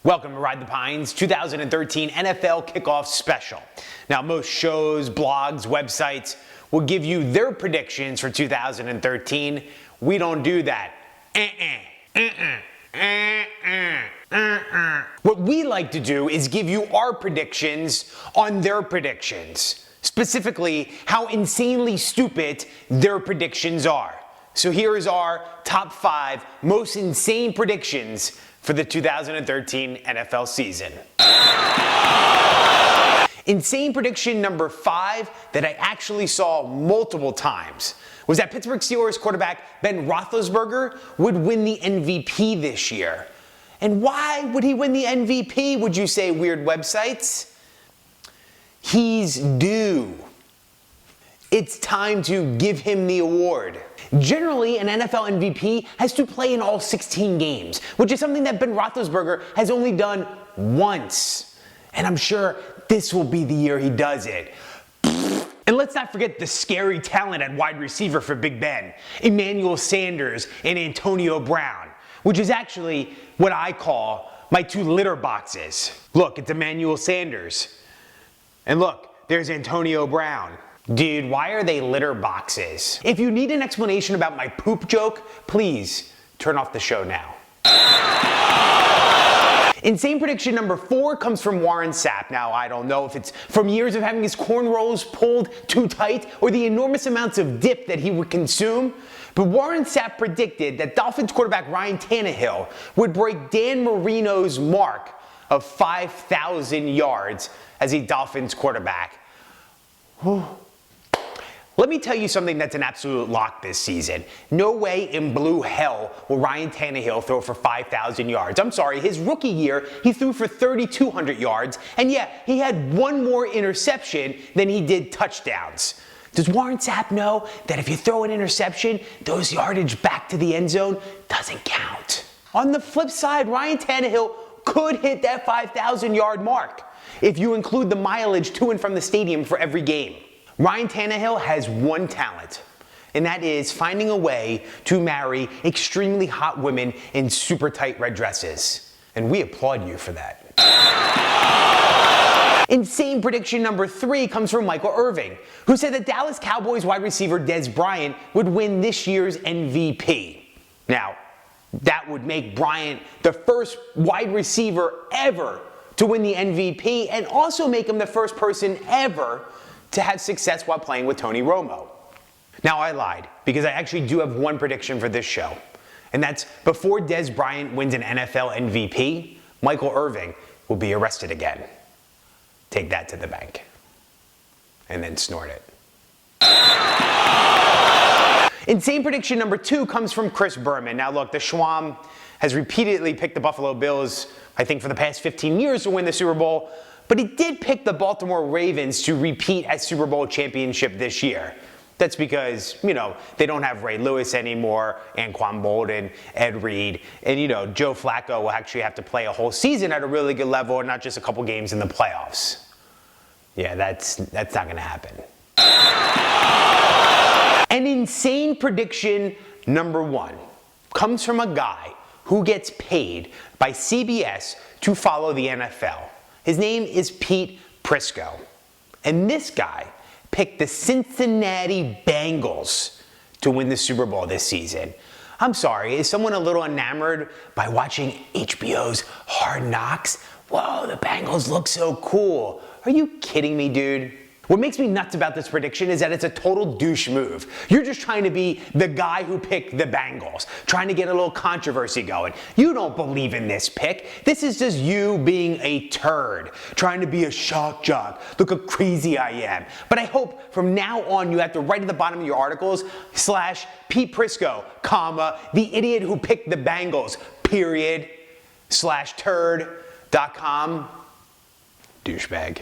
Welcome to Ride the Pines 2013 NFL Kickoff Special. Now, most shows, blogs, websites will give you their predictions for 2013. We don't do that. What we like to do is give you our predictions on their predictions. Specifically, how insanely stupid their predictions are. So here is our top 5 most insane predictions for the 2013 NFL season. Insane prediction number 5 that I actually saw multiple times was that Pittsburgh Steelers quarterback Ben Roethlisberger would win the MVP this year. And why would he win the MVP, would you say, weird websites? He's due. It's time to give him the award. Generally, an NFL MVP has to play in all 16 games, which is something that Ben Roethlisberger has only done once. And I'm sure this will be the year he does it. And let's not forget the scary talent at wide receiver for Big Ben, Emmanuel Sanders and Antonio Brown, which is actually what I call my 2 litter boxes. Look, it's Emmanuel Sanders. And look, there's Antonio Brown. Dude, why are they litter boxes? If you need an explanation about my poop joke, please turn off the show now. Insane prediction number 4 comes from Warren Sapp. Now, I don't know if it's from years of having his cornrows pulled too tight or the enormous amounts of dip that he would consume, but Warren Sapp predicted that Dolphins quarterback Ryan Tannehill would break Dan Marino's mark of 5,000 yards as a Dolphins quarterback. Whew. Let me tell you something that's an absolute lock this season. No way in blue hell will Ryan Tannehill throw for 5,000 yards. I'm sorry, his rookie year, he threw for 3,200 yards, and yeah, he had 1 more interception than he did touchdowns. Does Warren Sapp know that if you throw an interception, those yardage back to the end zone doesn't count? On the flip side, Ryan Tannehill could hit that 5,000 yard mark if you include the mileage to and from the stadium for every game. Ryan Tannehill has one talent, and that is finding a way to marry extremely hot women in super tight red dresses. And we applaud you for that. Insane prediction number 3 comes from Michael Irvin, who said that Dallas Cowboys wide receiver Dez Bryant would win this year's MVP. Now, that would make Bryant the first wide receiver ever to win the MVP and also make him the first person ever to have success while playing with Tony Romo. Now, I lied, because I actually do have one prediction for this show, and that's before Dez Bryant wins an NFL MVP, Michael Irvin will be arrested again. Take that to the bank. And then snort it. Insane prediction number 2 comes from Chris Berman. Now look, the Schwam has repeatedly picked the Buffalo Bills, I think for the past 15 years, to win the Super Bowl, but he did pick the Baltimore Ravens to repeat as Super Bowl championship this year. That's because, they don't have Ray Lewis anymore, Anquan Bolden, Ed Reed, and, Joe Flacco will actually have to play a whole season at a really good level and not just a couple games in the playoffs. Yeah, that's not going to happen. An insane prediction number 1 comes from a guy who gets paid by CBS to follow the NFL. His name is Pete Prisco. And this guy picked the Cincinnati Bengals to win the Super Bowl this season. I'm sorry, is someone a little enamored by watching HBO's Hard Knocks? Whoa, the Bengals look so cool. Are you kidding me, dude? What makes me nuts about this prediction is that it's a total douche move. You're just trying to be the guy who picked the Bengals, trying to get a little controversy going. You don't believe in this pick. This is just you being a turd, trying to be a shock jock. Look how crazy I am. But I hope from now on you have to write at the bottom of your articles, /Pete Prisco, the idiot who picked the Bengals, period, /turd.com, douchebag.